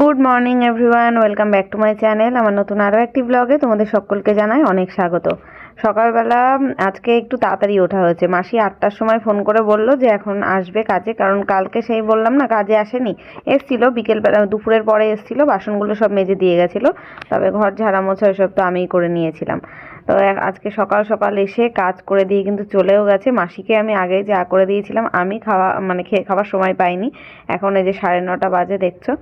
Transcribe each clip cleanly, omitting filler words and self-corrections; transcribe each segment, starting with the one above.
Good morning everyone, welcome back to my channel. আমার নতুন আরও একটি ব্লগে তোমাদের সকলকে জানাই অনেক স্বাগত। সকালবেলা আজকে একটু তাড়াতাড়ি ওঠা হয়েছে। মাসি 8টার সময় ফোন করে বলল যে এখন আসবে কাজে, কারণ কালকে সেই বললাম না কাজে আসেনি, এসছিল বিকেলবেলা, দুপুরের পরে এসছিল, বাসনগুলো সব মেজে দিয়ে গেছিলো, তবে ঘর ঝাড়া মোছা ওইসব তো আমিই করে নিয়েছিলাম। তো আজকে সকাল সকাল এসে কাজ করে দিয়ে কিন্তু চলেও গেছে। মাসিকে আমি আগেই যা করে দিয়েছিলাম, আমি খাওয়ার সময় পাইনি। এখন এই যে 9:30 বাজে দেখছো,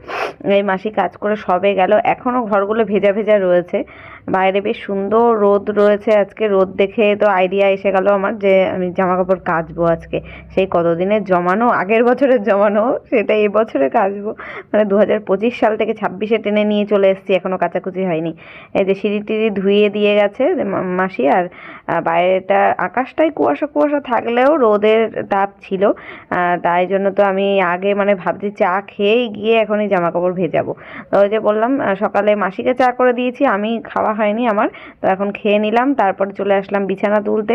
এই মাসি কাজ করে সবে গেল। এখনও ঘরগুলো ভেজা ভেজা রয়েছে, বাইরে বেশ সুন্দর রোদ রয়েছে। আজকে রোদ দেখে তো আইডিয়া এসে গেল আমার যে আমি জামা কাপড় কাচবো আজকে। সেই কতদিনের জমানো, আগের বছরের জমানো, সেটা এবছরে কাচবো। মানে 2025 সাল থেকে 26-এ টেনে নিয়ে চলে এসেছি, এখনও কাচাকুচি হয়নি। এই যে সিঁড়ি টিড়ি ধুইয়ে দিয়ে গেছে মাসি। আর বাইরেটা আকাশটাই কুয়াশা কুয়াশা থাকলেও রোদের তাপ ছিল, তাই জন্য তো আমি আগে ভাবছি চা খেয়েই গিয়ে এখনই জামা কাপড় ভেজাবো। তো ওই যে বললাম সকালে মাসিকে চা করে দিয়েছি, আমি খাওয়া হয়নি আমার, তো এখন খেয়ে নিলাম। তারপরে চলে আসলাম বিছানা তুলতে।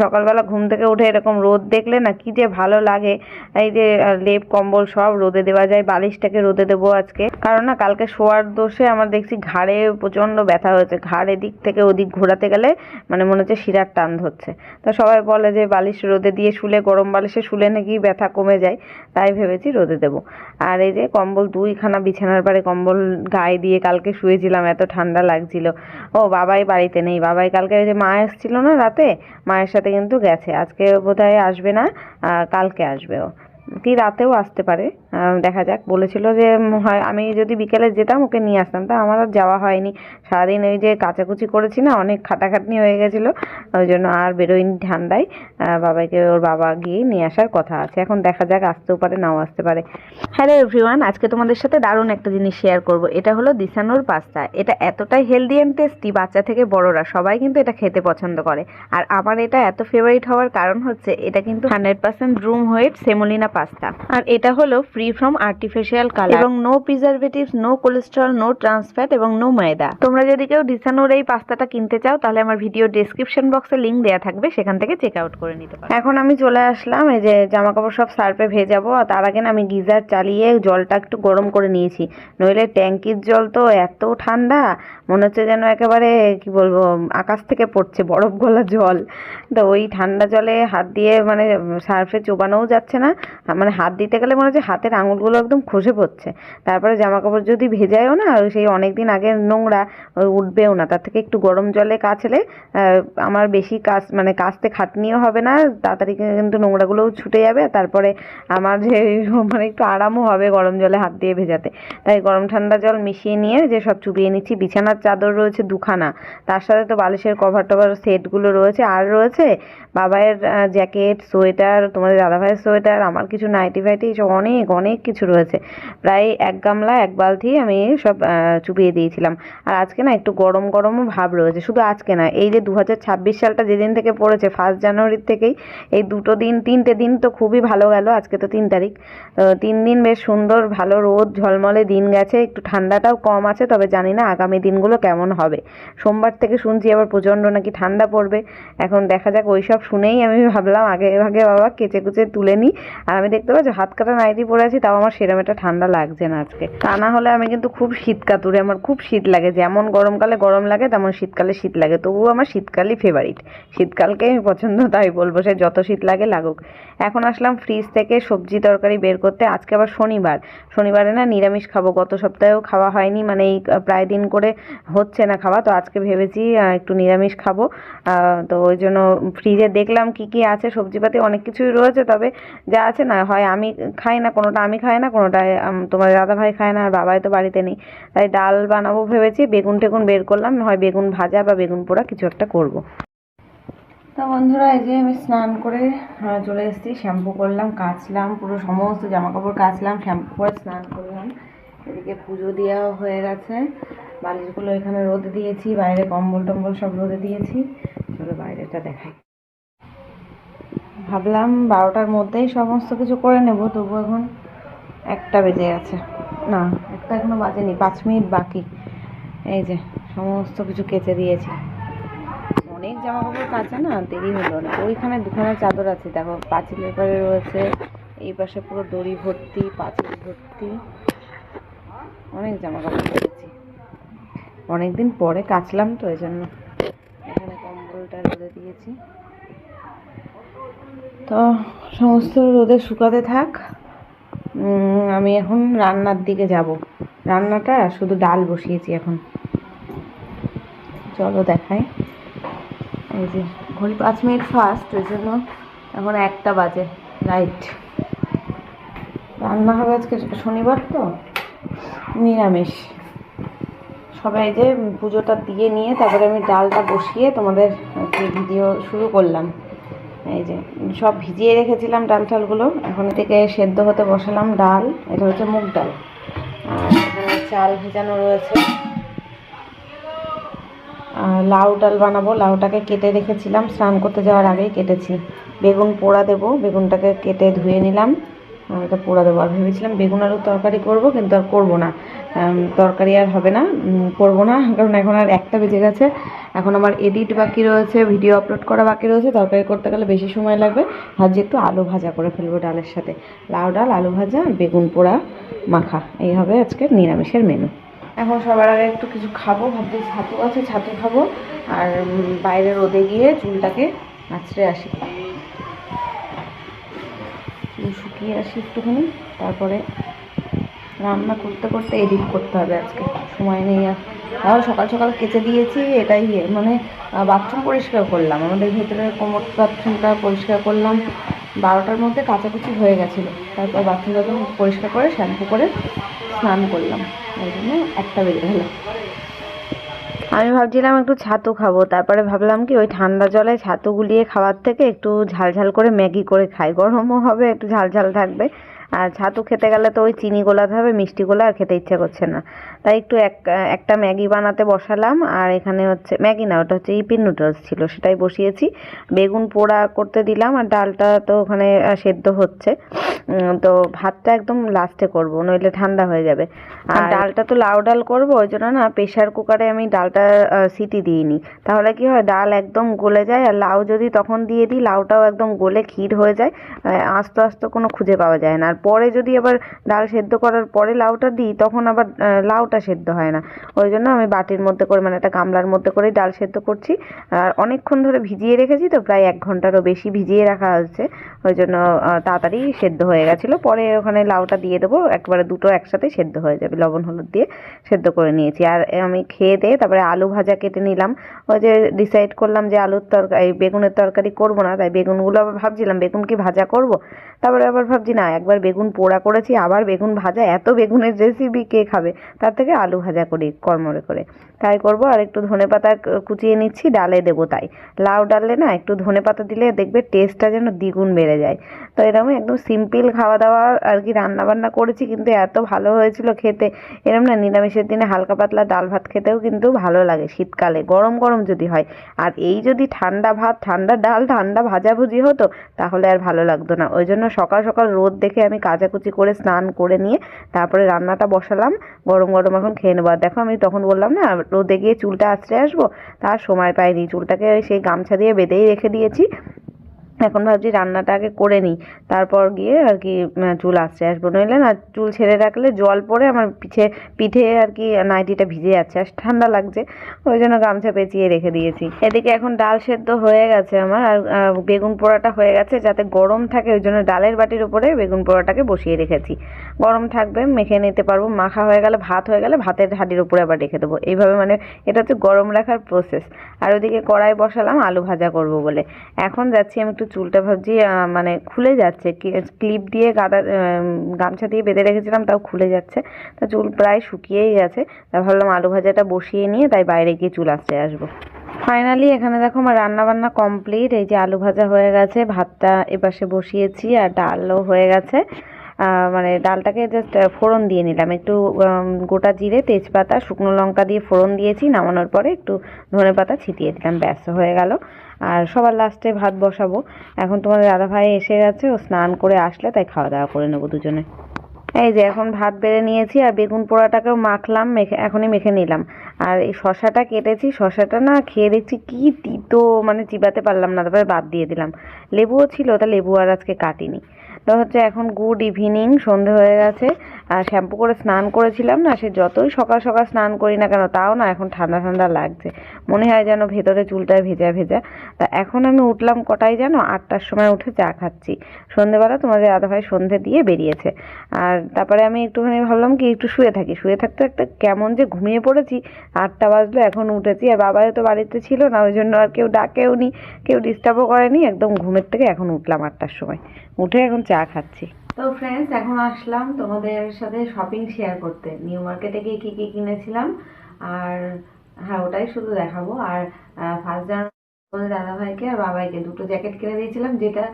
সকালবেলা ঘুম থেকে উঠে এরকম রোদ দেখলে না কি যে ভালো লাগে। এই যে লেপ কম্বল সব রোদে দেওয়া যায়, বালিশটাকে রোদে দেবো আজকে, কারণ না কালকে শোয়ার দোষে আমার দেখছি ঘাড়ে প্রচণ্ড ব্যথা হয়েছে। ঘাড় এদিক থেকে ওদিক ঘোরাতে গেলে মনে হচ্ছে শিরার টান ধরছে। তো সবাই বলে যে বালিশ রোদে দিয়ে শুলে, গরম বালিশে শুলে নাকি ব্যথা কমে যায়, তাই ভেবেছি রোদে দেবো। আর এই যে কম্বল 2খানা বিছানার পারে কম্বল গায়ে দিয়ে কালকে শুয়েছিলাম, এত ঠান্ডা লাগছিল। ও বাবাই বাড়িতে নেই, বাবাই কালকে ওই যে মা এসেছিল না রাতে, মায়ের সাথে কিন্তু গেছে। আজকে বোধহয় আসবে না, কালকে আসবে ও, কি রাতেও আসতে পারে, দেখা যাক। বলেছিল যে হয় আমি যদি বিকেলে যেতাম ওকে নিয়ে আসতাম, তা আমার আর যাওয়া হয়নি। সারাদিন ওই যে কাচাকুচি করেছি না, অনেক খাটাখাটনি হয়ে গেছিলো, ওই জন্য আর বেরোয়নি ঠান্ডায়। বাবাকে ওর বাবা গিয়ে নিয়ে আসার কথা আছে, এখন দেখা যাক, আসতেও পারে নাও আসতে পারে। হ্যালো এভরিওয়ান, আজকে তোমাদের সাথে দারুণ একটা জিনিস শেয়ার করব। এটা হলো দিশানোর পাস্তা। এটা এতটাই হেলদি অ্যান্ড টেস্টি, বাচ্চা থেকে বড়রা সবাই কিন্তু এটা খেতে পছন্দ করে। আর আমার এটা এত ফেভারিট হওয়ার কারণ হচ্ছে এটা কিন্তু 100% রুম হোয়েট সেমোলিনা পাস্তা। আর এটা হলো ফ্রি ফ্রম আর্টিফিশিয়াল কালার এবং no preservatives, no cholesterol, no trans fat এবং নো ময়দা। তোমরা যদি কেউ দিশানোর এই পাস্তাটা কিনতে চাও তাহলে আমার ভিডিও ডেসক্রিপশন বক্সে লিঙ্ক দেওয়া থাকবে, সেখান থেকে চেক আউট করে নিতে পারো। এখন আমি চলে আসলাম এই যে জামা কাপড় সব সার্ফে ভেজাবো। আর তার আগে আমি গিজার চালিয়ে জলটা একটু গরম করে নিয়েছি, নইলে ট্যাঙ্কির জল তো এত ঠান্ডা, মনে হচ্ছে যেন একেবারে কি বলবো আকাশ থেকে পড়ছে বরফ গলা জল। তো ওই ঠান্ডা জলে হাত দিয়ে সার্ফে চোবানোও যাচ্ছে না, হাত দিতে গেলে মনে হচ্ছে হাতের আঙুলগুলো একদম খসে পড়ছে। তারপরে জামা কাপড় যদি ভেজায়ও না, সেই অনেক দিন আগের নোংরা উঠবেও না। তার থেকে একটু গরম জলে কাচলে আমার বেশি কাচতে খাটনিও হবে না, তাড়াতাড়ি কিন্তু নোংরাগুলোও ছুটে যাবে। তারপরে আমার যে একটু আরামও হবে গরম জলে হাত দিয়ে ভেজাতে। তাই গরম ঠান্ডা জল মিশিয়ে নিয়ে যে সব চুবিয়ে নিচ্ছি। বিছানার চাদর রয়েছে 2খানা, তার সাথে তো বালিশের কভার টভার সেটগুলো রয়েছে, আর রয়েছে বাবাইয়ের জ্যাকেট, সোয়েটার, তোমাদের দাদাভাইয়ের সোয়েটার, আমার কিছু নাইটি ফাইটি, সব অনেক অনেক কিছু রয়েছে। প্রায় 1 গামলা 1 বালতি আমি সব চুবিয়ে দিয়েছিলাম। আর আজকে না একটু গরম গরমও ভাব রয়েছে, শুধু আজকে না, এই যে 2026 সালটা যেদিন থেকে পড়েছে 1 জানুয়ারির থেকেই, এই 3টে দিন তো খুবই ভালো গেল। আজকে তো 3 তারিখ, 3 দিন বেশ সুন্দর ভালো রোদ ঝলমলে দিন গেছে, একটু ঠান্ডাটাও কম আছে। তবে জানি না আগামী দিনগুলো কেমন হবে। সোমবার থেকে শুনছি আবার প্রচণ্ড নাকি ঠান্ডা পড়বে। এখন দেখা যাক, ওই সব শুনেই আমি ভাবলাম আগে ভাগে বাবা কেচে কুচে তুলে নিই। আর আমি দেখতে পাচ্ছি হাত কাটা নাইটি পরে আছি, তাও আমার সেরকম একটা ঠান্ডা লাগছে না আজকে। তা না হলে আমি কিন্তু খুব শীত কাতুরে, আমার খুব শীত লাগে, যেমন গরমকালে গরম লাগে তেমন শীতকালে শীত লাগে। তবুও আমার শীতকালই ফেভারিট, শীতকালকে আমি পছন্দ, তাই বলবো সে যত শীত লাগে লাগুক। এখন আসলাম ফ্রিজ থেকে সবজি তরকারি বের করতে। আজকে আবার শনিবারে না নিরামিষ খাবো, গত সপ্তাহেও খাওয়া হয়নি, এই প্রায় দিন করে হচ্ছে না খাওয়া। তো আজকে ভেবেছি একটু নিরামিষ খাবো। তো ওই জন্য ফ্রিজে দেখলাম কি কি আছে, সবজিপাতি অনেক কিছুই রয়েছে, তবে যা আছে না, হয় আমি খাই না কোনোটা, আমি খাই না কোনোটা, তোমার দাদাভাই খায় না, আর বাবাই তো বাড়িতে নেই। তাই ডাল বানাবো ভেবেছি, বেগুন টেগুন বের করলাম, হয় বেগুন ভাজা বা বেগুন পোড়া কিছু একটা করবো। তো বন্ধুরা, এই যে আমি স্নান করে চলে এসেছি, শ্যাম্পু করলাম, কাচলাম, পুরো সমস্ত জামা কাপড় কাচলাম, শ্যাম্পু করে স্নান করলাম। এদিকে পুজো দেওয়া হয়ে গেছে, বালিশগুলো এখানে রোদে দিয়েছি, বাইরে কম্বল টম্বল সব রোদে দিয়েছি। চলো বাইরেটা দেখাই। ভাবলাম 12টার মধ্যেই সমস্ত কিছু করে নেব, তবু এখন 1টা বেজে গেছে, না 1টা এখনো বাজেনি, 5 মিনিট বাকি। এই যে সমস্ত কিছু কেচে দিয়েছি, অনেক জামা কাপড় কাচা না, দেরি হলো না। ওইখানে 2খানা চাদর আছে, দেখো পাঁচিলের পাড়ে রয়েছে, এই পাশে পুরো দড়ি ভর্তি, পাঁচিল ভর্তি। অনেক জামা কাপড় কেটেছি, অনেকদিন পরে কাচলাম তো এই জন্য। এখানে কম্বলটা রোদে দিয়েছি, তো সমস্ত রোদে শুকাতে থাক। আমি এখন রান্নার দিকে যাব। রান্নাটা শুধু ডাল বসিয়েছি এখন, চলো দেখাই। এই যে ঘড়ি 5 মিনিট ফাস্ট, ওই জন্য এখন 1টা বাজে রাইট। রান্না হবে আজকে শনিবার তো নিরামিষ। সবাই যে পুজোটা দিয়ে নিয়ে তারপরে আমি ডালটা বসিয়ে তোমাদের ভিডিও শুরু করলাম। এই যে সব ভিজিয়ে রেখেছিলাম ডাল ঠালগুলো, এখন থেকে সেদ্ধ হতে বসালাম ডাল। এটা হচ্ছে মুগ ডাল, আর এখানে চাল ভেজানো রয়েছে। লাউ ডাল বানাবো, লাউটাকে কেটে রেখেছিলাম, স্নান করতে যাওয়ার আগেই কেটেছি। বেগুন পোড়া দেবো, বেগুনটাকে কেটে ধুয়ে নিলাম, এটা পোড়া দেবো। আর ভেবেছিলাম বেগুন আলুর তরকারি করব, কিন্তু আর করবো না, তরকারি আর হবে না, করবো না, কারণ এখন আর 1টা বেজে গেছে। এখন আমার এডিট বাকি রয়েছে, ভিডিও আপলোড করা বাকি রয়েছে, তরকারি করতে গেলে বেশি সময় লাগবে। ভাবছি একটু আলু ভাজা করে ফেলবো ডালের সাথে, লাউ ডাল, আলু ভাজা, বেগুন পোড়া মাখা, এই হবে আজকের নিরামিষের মেনু। এখন সবার আগে একটু কিছু খাবো, ভাবছি ছাতু আছে, ছাতু খাবো। আর বাইরে রোদে গিয়ে চুলটাকে আঁচড়ে আসি, চুল শুকিয়ে আসি একটুখানি, তারপরে রান্না করতে করতে এডিট করতে হবে, আজকে সময় নেই আর। তাহলে সকাল সকাল কেচে দিয়েছি, এটাই মানে বাথরুম পরিষ্কার করলাম, আমাদের ভেতরের কোমর বাথরুমটা পরিষ্কার করলাম 12টার মধ্যে, কাচাকুচি হয়ে গেছিলো। তারপর বাথরুমটা পরিষ্কার করে শ্যাম্পু করে স্নান করলাম, ওই জন্য 1টা বেজে গেল। আমি ভাবছিলাম একটু ছাতু খাবো, তারপরে ভাবলাম কি ওই ঠান্ডা জলে ছাতু গুলিয়ে খাওয়ার থেকে একটু ঝালঝাল করে ম্যাগি করে খাই, গরমও হবে, একটু ঝালঝাল থাকবে। আর ছাতু খেতে গেলে তো ওই চিনি গোলাতে হবে, মিষ্টি গোলা আর খেতে ইচ্ছা করছে না, তাই একটু একটা ম্যাগি বানাতে বসালাম। আর এখানে হচ্ছে ম্যাগি না, ওটা হচ্ছে ইপি নুডলস ছিল, সেটাই বসিয়েছি। বেগুন পোড়া করতে দিলাম, আর ডালটা তো ওখানে সেদ্ধ হচ্ছে। তো ভাতটা একদম লাস্টে করবো, নইলে ঠান্ডা হয়ে যাবে। আর ডালটা তো লাউ ডাল করবো, ওই জন্য না প্রেশার কুকারে আমি ডালটা সিটি দিইনি, তাহলে কি হয় ডাল একদম গলে যায়। আর লাউ যদি তখন দিয়ে দিই, লাউটাও একদম গলে ক্ষীর হয়ে যায়, আস্তে আস্তে কোনো খুঁজে পাওয়া যায় না। আর পরে যদি আবার ডাল সেদ্ধ করার পরে লাউটা দিই, তখন আবার লাউটা সেদ্ধ হয় না। ওই জন্য আমি বাটির মধ্যে করে, মানে একটা গামলার মধ্যে করেই ডাল সেদ্ধ করছি। আর অনেকক্ষণ ধরে ভিজিয়ে রেখেছি তো, প্রায় 1 ঘন্টারও বেশি ভিজিয়ে রাখা হচ্ছে, ওই জন্য তাড়াতাড়ি সেদ্ধ হয়ে গেছিলো। পরে ওখানে লাউটা দিয়ে দেবো, একবারে দুটো একসাথে সেদ্ধ হয়ে যাবে, লবণ হলুদ দিয়ে সেদ্ধ করে নিয়েছি। আর আমি খেয়ে দিয়ে তারপরে আলু ভাজা কেটে নিলাম। ওই যে ডিসাইড করলাম যে আলুর তরকারি, বেগুনের তরকারি করবো না, তাই বেগুনগুলো আবার ভাবছিলাম বেগুন কি ভাজা করব। তারপরে আবার ভাবছি না, একবার বেগুন পোড়া করেছি, আবার বেগুন ভাজা, এত বেগুনের রেসিপি কে খাবে, তার থেকে আলু ভাজা করি কড়মড়ে করে, তাই করব। আর একটু ধনেপাতা কুচিয়ে নিচ্ছি, ডালে দেবো, তাই লাউ ডালে না একটু ধনেপাতা দিলে দেখবে টেস্টটা যেন দ্বিগুণ বেড়ে যায়। তো এরকম একদম সিম্পল খাওয়া দাওয়া আর কি রান্না বান্না করেছি, কিন্তু এত ভালো হয়েছিল খেতে। এরকম না নিরামিষের দিনে হালকা পাতলা ডাল ভাত খেতেও কিন্তু ভালো লাগে শীতকালে, গরম গরম যদি হয়। আর এই যদি ঠান্ডা ভাত, ঠান্ডা ডাল, ঠান্ডা ভাজাভুজি হতো, তাহলে আর ভালো লাগতো না। ওই জন্য সকাল সকাল রোদ দেখে আমি কাচাকুচি করে স্নান করে নিয়ে তারপরে রান্নাটা বসালাম, গরম গরম এখন খেয়ে নেবো। আর দেখো আমি তখন বললাম না রোদে গিয়ে চুলটা আঁচড়ে আসবো, তার সময় পাইনি, চুলটাকে সেই গামছা দিয়ে বেঁধেই রেখে দিয়েছি। এখন ভাবছি রান্নাটা আগে করে নিই, তারপর গিয়ে আর কি চুল আঁচড়ে আসবো, নইলে না চুল ছেড়ে রাখলে জল পড়ে আমার পিঠে আর কি নাইটিটা ভিজে যাচ্ছে, আর ঠান্ডা লাগছে, ওই জন্য গামছা পেঁচিয়ে রেখে দিয়েছি। এদিকে এখন ডাল সেদ্ধ হয়ে গেছে আমার, আর বেগুন পোড়াটা হয়ে গেছে, যাতে গরম থাকে ওই জন্য ডালের বাটির উপরে বেগুন পোড়াটাকে বসিয়ে রেখেছি, গরম থাকবে, মেখে নিতে পারবো। মাখা হয়ে গেলে, ভাত হয়ে গেলে ভাতের হাঁড়ির উপরে আবার রেখে দেবো, এইভাবে, মানে এটা হচ্ছে গরম রাখার প্রসেস। আর ওদিকে কড়াই বসালাম আলু ভাজা করব বলে। এখন যাচ্ছি আমি একটু চুলটা, ভাবছি মানে খুলে যাচ্ছে, ক্লিপ দিয়ে গামছা দিয়ে বেঁধে রেখেছিলাম, তাও খুলে যাচ্ছে, তা চুল প্রায় শুকিয়েই গেছে। তা ভাবলাম আলু ভাজাটা বসিয়ে নিয়ে তাই বাইরে গিয়ে চুল আঁচড়ে আসবো। ফাইনালি এখানে দেখো আমার রান্না বান্না কমপ্লিট। এই যে আলু ভাজা হয়ে গেছে, ভাতটা এপাশে বসিয়েছি, আর ডালও হয়ে গেছে। মানে ডালটাকে জাস্ট ফোড়ন দিয়ে নিলাম, একটু গোটা জিরে, তেজপাতা, শুকনো লঙ্কা দিয়ে ফোড়ন দিয়েছি, নামানোর পরে একটু ধনেপাতা ছিটিয়ে দিলাম, ব্যাস হয়ে গেল। আর সবার লাস্টে ভাত বসাবো। এখন তোমাদের দাদাভাই এসে গেছে, ও স্নান করে আসলে তাই খাওয়া দাওয়া করে নেবো দুজনে। এই যে এখন ভাত বেড়ে নিয়েছি, আর বেগুন পোড়াটাকেও মাখলাম, এখনই মেখে নিলাম। আর এই শশাটা কেটেছি, শশাটা না খেয়ে দেখছি কি তিতো, মানে চিবাতে পারলাম না, তারপরে বাদ দিয়ে দিলাম। লেবুও ছিল, তা লেবু আর আজকে কাটিনি। তো হচ্ছে এখন গুড ইভিনিং, সন্ধে হয়ে গেছে। শ্যাম্পু করে স্নান করেছিলাম না, সে যতই সকাল সকাল স্নান করি না কেন তাও না এখন ঠান্ডা ঠান্ডা লাগছে, মনে হয় যেন ভেতরে চুলটায় ভেজা ভেজা। তা এখন আমি উঠলাম কটায় জানো, 8টার সময় উঠে চা খাচ্ছি। সন্ধেবেলা তোমাদের দাদাভাই সন্ধে দিয়ে বেরিয়েছে। আর তারপরে আমি একটুখানি ভাবলাম কি একটু শুয়ে থাকি, শুয়ে থাকতে থাকতে কেমন যে ঘুমিয়ে পড়েছি। 8টা বাজলো, এখন উঠেছি। আর বাবাও তো বাড়িতে ছিল না, ওই জন্য আর কেউ ডাকেও নি, কেউ ডিস্টার্বও করেনি, একদম ঘুমের থেকে এখন উঠলাম 8টার সময়, উঠে এখন চা খাচ্ছি। তো ফ্রেন্ডস, এখন আসলাম তোমাদের সাথে শপিং শেয়ার করতে। নিউ মার্কেটে গিয়ে কী কী কিনেছিলাম, আর হ্যাঁ ওটাই শুধু দেখাবো। আর ফার্স্ট তোমাদের দাদাভাইকে আর বাবাইকে দুটো জ্যাকেট কিনে দিয়েছিলাম, যেটা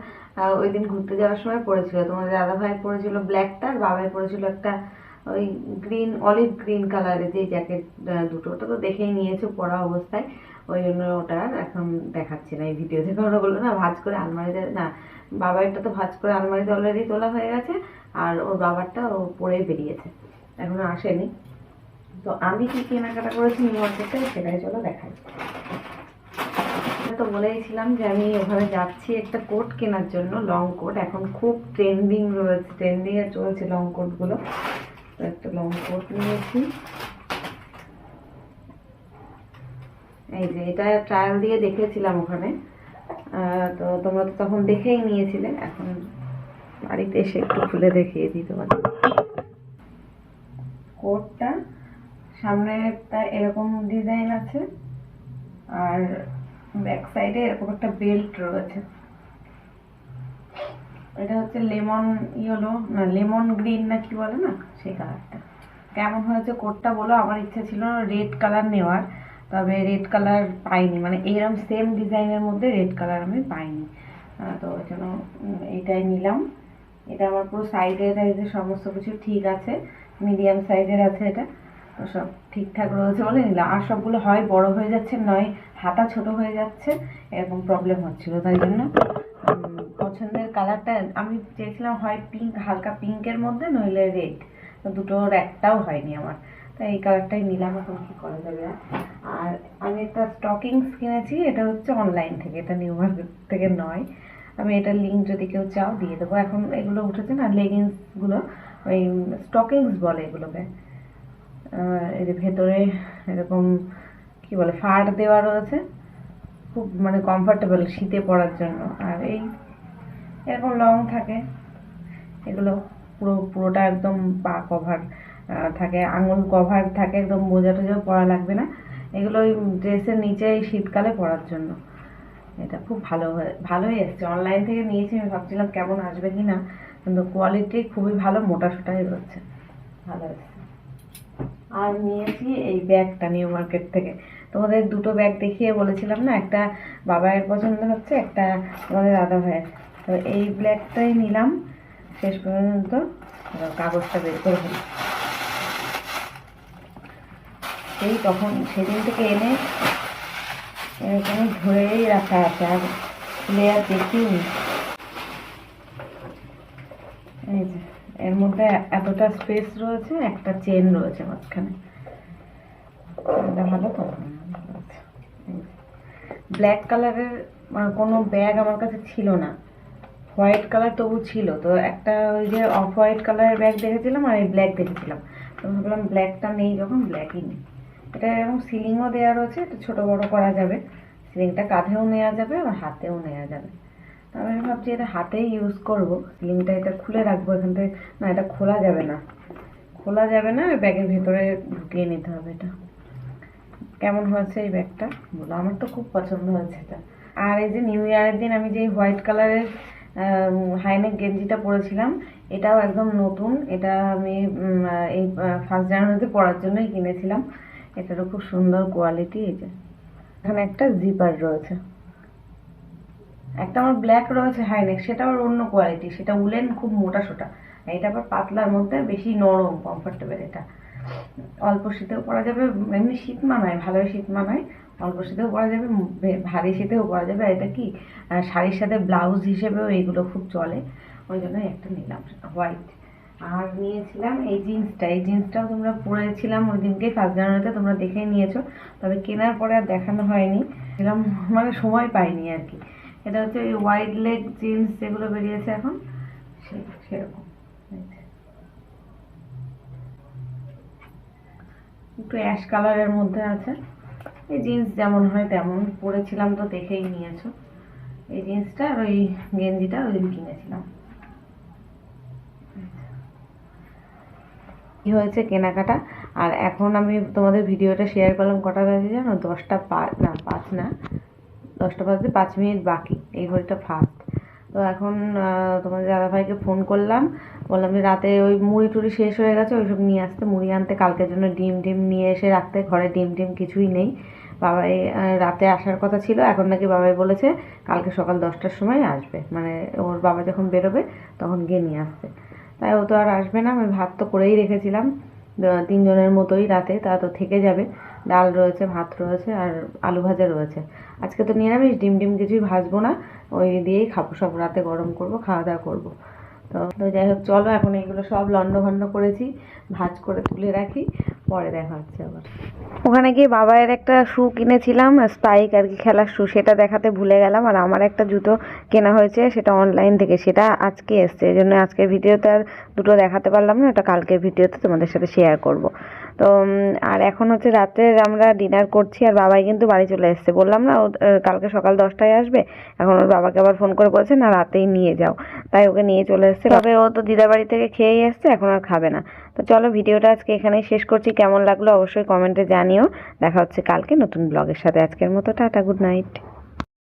ওই দিন ঘুরতে যাওয়ার সময় পরেছিল। তোমাদের দাদাভাই পরেছিল ব্ল্যাকটা, আর বাবাই পরেছিল একটা ওই গ্রিন, অলিভ গ্রিন কালারের যে জ্যাকেট দুটো। ওটা তো দেখেই নিয়েছো পরা অবস্থায়, ওই জন্য ওটা এখন দেখাচ্ছি না এই ভিডিওতে। কারণ ওগুলো না ভাঁজ করে আলমারিতে, না বাবারটা তো ভাঁজ করে আলমারিতে অলরেডি তোলা হয়ে গেছে, আর ওর বাবারটা ও পরেই বেরিয়েছে, এখনো আসেনি। তো আমি কি কেনাকাটা করেছি নিউ মার্কেটে, সেটাই চলো দেখাই। তো বলেইছিলাম যে আমি ওখানে যাচ্ছি একটা কোট কেনার জন্য, লং কোট। এখন খুব ট্রেন্ডিং রয়েছে, ট্রেন্ডিংয়ে চলছে লং কোটগুলো। তো একটা লং কোট নিয়েছি, এই যে এটা ট্রায়াল দিয়ে দেখেছিলাম ওখানে। তো তোমরা তো তখন দেখেই নিয়েছিলে, এখন বাড়িতে এসে একটু খুলে দেখিয়ে দিই তোমাদের। কোটটা সামনেটা এরকম ডিজাইন আছে, আর ব্যাক সাইডে এরকম একটা বেল্ট রয়েছে। এটা হচ্ছে লেমন ইয়েলো, না লেমন গ্রিন না কি বলে না, সেই কালারটা। কেমন হয়েছে কোটটা বলো? আমার ইচ্ছা ছিল রেড কালার নেওয়ার, তবে রেড কালার পাইনি, মানে এরকম সেম ডিজাইনের মধ্যে রেড কালার আমি পাইনি। তো ওই জন্য এটাই নিলাম। এটা আমার পুরো সাইজের সমস্ত কিছু ঠিক আছে, মিডিয়াম সাইজের আছে এটা, তো সব ঠিকঠাক রয়েছে বলে নিলাম। আর সবগুলো হয় বড় হয়ে যাচ্ছে, নয় হাতা ছোট হয়ে যাচ্ছে, এরকম প্রবলেম হচ্ছিল। তাই জন্য পছন্দের কালারটা আমি চেয়েছিলাম হয় পিঙ্ক, হালকা পিঙ্কের মধ্যে, নইলে রেড। তো দুটোর একটাও হয়নি আমার, তাই এই কালারটাই নিলাম। এখন কি করা যাবে। আর আমি একটা স্টকিংস কিনেছি, এটা হচ্ছে অনলাইন থেকে, এটা নিউ মার্কেট থেকে নয়। আমি এটার লিঙ্ক যদি কেউ চাও দিয়ে দেবো। এখন এগুলো উঠেছে না লেগিংসগুলো, ওই স্টকিংস বলে এগুলোকে। এর ভেতরে এরকম কি বলে ফাড় দেওয়া রয়েছে, খুব মানে কমফোর্টেবল শীতে পরার জন্য। আর এই এরকম লং থাকে এগুলো, পুরোটা একদম পা কভার থাকে, আঙুল কভার থাকে, একদম মোজা টোজাও পরা লাগবে না। এগুলো ওই ড্রেসের নিচে শীতকালে পরার জন্য। এটা খুব ভালোই এসছে, অনলাইন থেকে নিয়েছি। আমি ভাবছিলাম কেমন আসবে কি না, কিন্তু কোয়ালিটি খুবই ভালো, মোটা সোটাই রয়েছে, ভালো এসছে। আর নিয়েছি এই ব্যাগটা নিউ মার্কেট থেকে। তোমাদের দুটো ব্যাগ দেখিয়ে বলেছিলাম না, একটা বাবায়ের পছন্দ হচ্ছে, একটা তোমাদের দাদা ভাইয়ের। তো এই ব্যাগটাই নিলাম শেষ পর্যন্ত। কাগজটা বের করে ফেলি, এই তখন সেদিন থেকে এনে এরকম ধরেই রাখা আছে, আর খুলে আর দেখিনি। এই যে এর মধ্যে এতটা স্পেস রয়েছে, একটা চেন রয়েছে মাঝখানে, এটা ভালো তো। ব্ল্যাক কালারের কোনো ব্যাগ আমার কাছে ছিল না, হোয়াইট কালার তবু ছিল। তো একটা ওই যে অফ হোয়াইট কালারের ব্যাগ দেখেছিলাম, আর এই ব্ল্যাক দেখেছিলাম। তো ভাবলাম ব্ল্যাকটা নেই যখন, ব্ল্যাকই নেই। এটা এরকম সিলিংও দেওয়া রয়েছে, এটা ছোটো বড়ো করা যাবে, সিলিংটা কাঁধেও নেওয়া যাবে আর হাতেও নেওয়া যাবে। তো আমি ভাবছি এটা হাতেই ইউজ করবো, সিলিংটা এটা খুলে রাখবো এখান থেকে। না, এটা খোলা যাবে না, খোলা যাবে না, ব্যাগের ভেতরে ঢুকিয়ে নিতে হবে। এটা কেমন হয়েছে এই ব্যাগটা বলো? আমার তো খুব পছন্দ হয়েছে এটা। আর এই যে নিউ ইয়ারের দিন আমি যে হোয়াইট কালারের হাইনেক গেঞ্জিটা পরেছিলাম, এটাও একদম নতুন। এটা আমি এই ফার্স্ট জানুয়ারিতে পরার জন্যই কিনেছিলাম। এটারও খুব সুন্দর কোয়ালিটি। এই যে এখানে একটা জিপার রয়েছে, একটা আমার ব্ল্যাক রয়েছে হাইনেক, সেটা আবার অন্য কোয়ালিটি, সেটা উলেন, খুব মোটা সোটা। এটা আবার পাতলার মধ্যে, বেশি নরম, কমফোর্টেবল। এটা অল্প শীতেও পরা যাবে, এমনি শীত মানায়, ভালোই শীত মানায়, অল্প শীতেও পরা যাবে, ভারী শীতেও পরা যাবে। আর এটা কি শাড়ির সাথে ব্লাউজ হিসেবেও এইগুলো খুব চলে, ওই জন্যই একটা নিলাম হোয়াইট। আর নিয়েছিলাম এই জিন্সটা, এই জিন্সটাও তোমরা পরেছিলাম ওই দিনকে ফার্স্ট জানুয়ারিতে, তোমরা দেখেই নিয়েছো। তবে কেনার পরে আর দেখানো হয়নি, মানে সময় পাইনি আর কি। এটা হচ্ছে ওই ওয়াইড লেগ জিন্স যেগুলো বেরিয়েছে এখন, সেরকম। একটু অ্যাশ কালারের মধ্যে আছে। এই জিন্স যেমন হয় তেমন পরেছিলাম, তো দেখেই নিয়েছো। এই জিন্সটা আর ওই গেঞ্জিটা ওই দিন কিনেছিলাম। কি হয়েছে কেনাকাটা। আর এখন আমি তোমাদের ভিডিওটা শেয়ার করলাম কটা বাজে জানো? 5 না, 10টা বাজতে 5 মিনিট বাকি। এই ঘড়িটা ফার্স্ট। তো এখন তোমাদের দাদাভাইকে ফোন করলাম, বললাম যে রাতে ওই মুড়ি টুড়ি শেষ হয়ে গেছে, ওইসব নিয়ে আসতে, মুড়ি আনতে, কালকের জন্য ডিম নিয়ে এসে রাখতে। ঘরে ডিম কিছুই নেই। বাবাই রাতে আসার কথা ছিল, এখন নাকি বাবাই বলেছে কালকে সকাল 10টার সময় আসবে, মানে ওর বাবা যখন বেরোবে তখন গিয়ে নিয়ে আসতে। তাই ও তো আর আসবে না। আমি ভাত তো করেই রেখেছিলাম 3 জনের মতোই, রাতে তা তো থেকে যাবে। ডাল রয়েছে, ভাত রয়েছে, আর আলু ভাজা রয়েছে। আজকে তো নিরামিষ, ডিম কিছুই ভাজবো না, ওই দিয়েই খাবো সব। রাতে গরম করব, খাওয়া দাওয়া করবো। তো তো যাই হোক, চলো এখন এগুলো সব লন্ডভন্ড করেছি, ভাজ করে তুলে রাখি, পরে দেখা হচ্ছে আবার। ওখানে গিয়ে বাবাইয়ের একটা শু কিনেছিলাম, স্পাইক আর কি, খেলার শু, সেটা দেখাতে ভুলে গেলাম। আর আমার একটা জুতো কেনা হয়েছে, সেটা অনলাইন থেকে, সেটা আজকে এসছে। এই জন্য আজকের ভিডিওতে আর দুটো দেখাতে পারলাম না, ওটা কালকের ভিডিওতে তোমাদের সাথে শেয়ার করব। তো আর এখন হচ্ছে রাতে আমরা ডিনার করছি, আর বাবাই কিন্তু বাড়ি চলে এসছে। বললাম না ও কালকে সকাল 10টায় আসবে। এখন ওর বাবাকে আবার ফোন করে বলছে না রাতেই নিয়ে যাও, তাই ওকে নিয়ে চলে এসছে। তবে ও তো দিদার বাড়ি থেকে খেয়েই এসছে, এখন আর খাবে না। তো চলো, ভিডিওটা আজকে এখানেই শেষ করছি। কেমন লাগলো অবশ্যই কমেন্টে জানিও। দেখা হচ্ছে কালকে নতুন ব্লগের সাথে। আজকের মতো টাটা, গুড নাইট।